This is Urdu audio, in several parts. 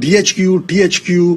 DHQ, THQ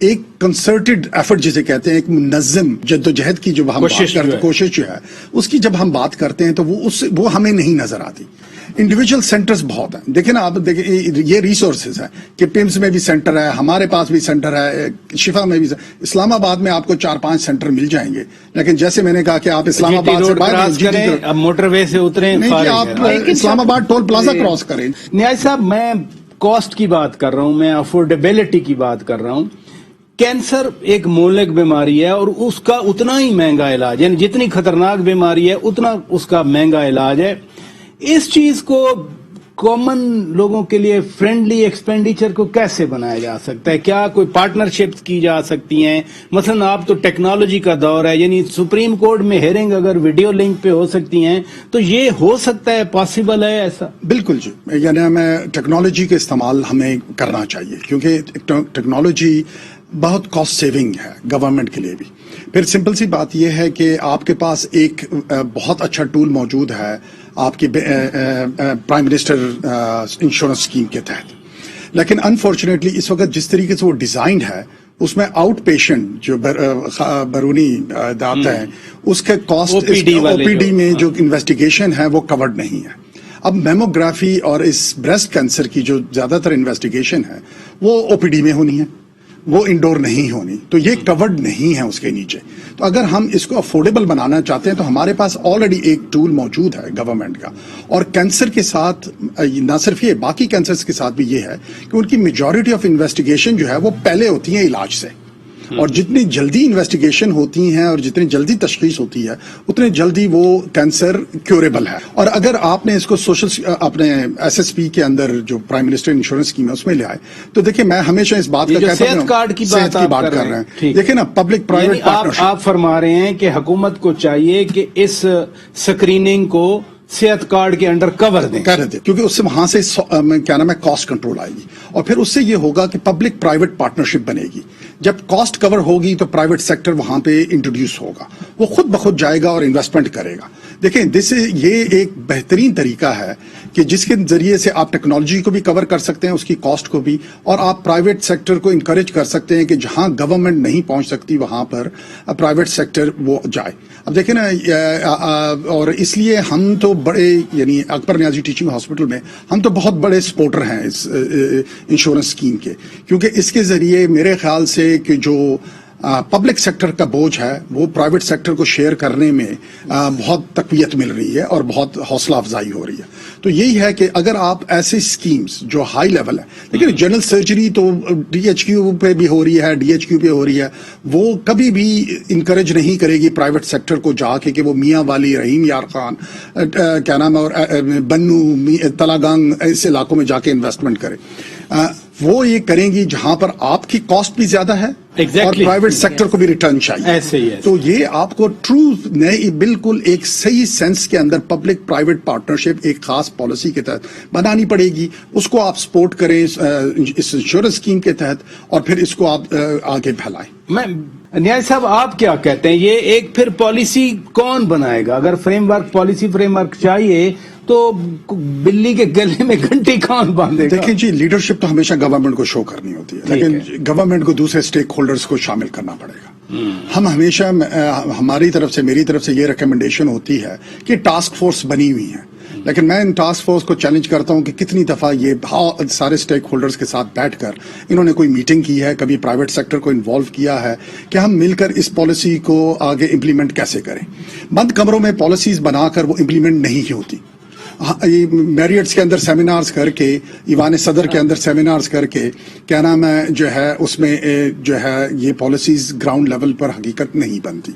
ایک کنسرٹڈ ایفرٹ جسے کہتے ہیں، ایک منظم جدوجہد کی جو ہم بات کرتے ہیں، کوشش جو ہے اس کی جب ہم بات کرتے ہیں تو وہ ہمیں نہیں نظر آتی. انڈیویجول سینٹرز بہت ہیں. دیکھیں نا آپ، دیکھیں یہ ریسورسز ہیں کہ پیمز میں بھی سینٹر ہے، ہمارے پاس بھی سینٹر ہے، شفا میں بھی. اسلام آباد میں آپ کو 4-5 سینٹر مل جائیں گے، لیکن جیسے میں نے کہا کہ آپ اسلام آباد سے باہر اب موٹر وے سے اتریں، نہیں کہ آپ اسلام آباد ٹول پلازا کراس کریں. نیاز صاحب، میں کاسٹ کی بات کر رہا ہوں، میں افورڈیبلٹی کی بات کر رہا ہوں. کینسر ایک مہلک بیماری ہے اور اس کا اتنا ہی مہنگا علاج، یعنی جتنی خطرناک بیماری ہے اتنا اس کا مہنگا علاج ہے. اس چیز کو کامن لوگوں کے لیے فرینڈلی ایکسپینڈیچر کو کیسے بنایا جا سکتا ہے؟ کیا کوئی پارٹنرشپس کی جا سکتی ہیں؟ مثلا آپ تو ٹیکنالوجی کا دور ہے، یعنی سپریم کورٹ میں ہیئرنگ اگر ویڈیو لنک پہ ہو سکتی ہیں تو یہ ہو سکتا ہے، پاسبل ہے ایسا؟ بالکل جی، یعنی ہمیں ٹیکنالوجی کا استعمال ہمیں کرنا چاہیے، کیونکہ ٹیکنالوجی بہت کاسٹ سیونگ ہے گورنمنٹ کے لیے بھی. پھر سمپل سی بات یہ ہے کہ آپ کے پاس ایک بہت اچھا ٹول موجود ہے آپ کی پرائم منسٹر انشورنس اسکیم کے تحت، لیکن انفارچونیٹلی اس وقت جس طریقے سے وہ ڈیزائنڈ ہے اس میں آؤٹ پیشنٹ جو بیرونی دات ہیں اس کے کاسٹ او پی ڈی میں جو انویسٹیگیشن ہے وہ کورڈ نہیں ہے. اب میموگرافی اور اس بریسٹ کینسر کی جو زیادہ تر انویسٹیگیشن ہے وہ او پی ڈی میں ہونی ہے، وہ انڈور نہیں ہونی، تو یہ کورڈ نہیں ہے اس کے نیچے. تو اگر ہم اس کو افورڈیبل بنانا چاہتے ہیں تو ہمارے پاس آلریڈی ایک ٹول موجود ہے گورنمنٹ کا. اور کینسر کے ساتھ نہ صرف یہ، باقی کینسرز کے ساتھ بھی یہ ہے کہ ان کی میجورٹی آف انویسٹیگیشن جو ہے وہ پہلے ہوتی ہیں علاج سے، اور جتنی جلدی انویسٹیگیشن ہوتی ہیں اور جتنی جلدی تشخیص ہوتی ہے اتنے جلدی وہ کینسر کیوریبل ہے. اور اگر آپ نے اس کو سوشل اپنے ایس ایس پی کے اندر جو پرائم منسٹر انشورنس اسکیم ہے اس میں لے آئے تو دیکھیں میں ہمیشہ اس بات کا کہتا ہوں، صحت کارڈ کی بات کر رہے ہیں. دیکھیں نا پبلک پرائیویٹ پارٹنرشپ، آپ فرما رہے ہیں کہ حکومت کو چاہیے کہ اس سکریننگ کو صحت کارڈ کے انڈر کور دیں، کیونکہ اس سے وہاں سے کیا نام ہے کاسٹ کنٹرول آئے گی. اور پھر اس سے یہ ہوگا کہ پبلک پرائیویٹ پارٹنرشپ بنے گی. جب کاسٹ کور ہوگی تو پرائیویٹ سیکٹر وہاں پہ انٹروڈیوس ہوگا، وہ خود بخود جائے گا اور انویسٹمنٹ کرے گا. دیکھیں یہ ایک بہترین طریقہ ہے کہ جس کے ذریعے سے آپ ٹیکنالوجی کو بھی کور کر سکتے ہیں، اس کی کاسٹ کو بھی، اور آپ پرائیویٹ سیکٹر کو انکریج کر سکتے ہیں کہ جہاں گورنمنٹ نہیں پہنچ سکتی وہاں پر پرائیویٹ سیکٹر وہ جائے. اب دیکھیں نا، اور اس لیے ہم تو بڑے، یعنی اکبر نیازی ٹیچنگ ہاسپٹل میں ہم تو بہت بڑے سپورٹر ہیں اس انشورنس اسکیم کے، کیونکہ اس کے ذریعے میرے خیال سے کہ جو پبلک سیکٹر کا بوجھ ہے وہ پرائیویٹ سیکٹر کو شیئر کرنے میں بہت تقویت مل رہی ہے اور بہت حوصلہ افزائی ہو رہی ہے. تو یہی ہے کہ اگر آپ ایسے اسکیمز جو ہائی لیول ہے، لیکن جنرل سرجری تو ڈی ایچ کیو پہ بھی ہو رہی ہے، ڈی ایچ کیو پہ ہو رہی ہے، وہ کبھی بھی انکریج نہیں کرے گی پرائیویٹ سیکٹر کو جا کے کہ وہ میاں والی، رحیم یار خان، کیا نام ہے، اور بنو، تلاگانگ ایسے علاقوں میں جا کے انویسٹمنٹ کرے. وہ یہ کریں گی جہاں پر آپ کی کاسٹ بھی زیادہ ہے اور پرائیویٹ سیکٹر کو بھی ریٹرن چاہیے. تو یہ آپ کو نئی بالکل ایک صحیح سینس کے اندر پبلک پرائیویٹ پارٹنرشپ ایک خاص پالیسی کے تحت بنانی پڑے گی. اس کو آپ سپورٹ کریں اس انشورنس اسکیم کے تحت، اور پھر اس کو آپ آگے پھیلائیں. میں نیاز صاحب، آپ کیا کہتے ہیں، یہ ایک پھر پالیسی کون بنائے گا؟ اگر frame work, policy frame work چاہیے تو بلی کے گلے میں گھنٹی کون باندھے گا؟ دیکھیں جی، لیڈرشپ تو ہمیشہ گورنمنٹ کو شو کرنی ہوتی ہے، لیکن گورنمنٹ کو دوسرے اسٹیک ہولڈرز کو شامل کرنا پڑے گا. ہم ہمیشہ، ہماری طرف سے، میری طرف سے یہ ریکمنڈیشن ہوتی ہے کہ ٹاسک فورس بنی ہوئی ہیں، لیکن میں ان ٹاسک فورس کو چیلنج کرتا ہوں کہ کتنی دفعہ یہ بہت سارے اسٹیک ہولڈرز کے ساتھ بیٹھ کر انہوں نے کوئی میٹنگ کی ہے، کبھی پرائیویٹ سیکٹر کو انوالو کیا ہے کہ ہم مل کر اس پالیسی کو آگے امپلیمنٹ کیسے کریں. بند کمروں میں پالیسیز بنا کر وہ امپلیمنٹ نہیں ہوتی. میریٹس کے اندر سیمینارز کر کے، ایوان صدر کے اندر سیمینارز کر کے، کیا نام ہے، جو ہے اس میں جو ہے یہ پالیسیز گراؤنڈ لیول پر حقیقت نہیں بنتی.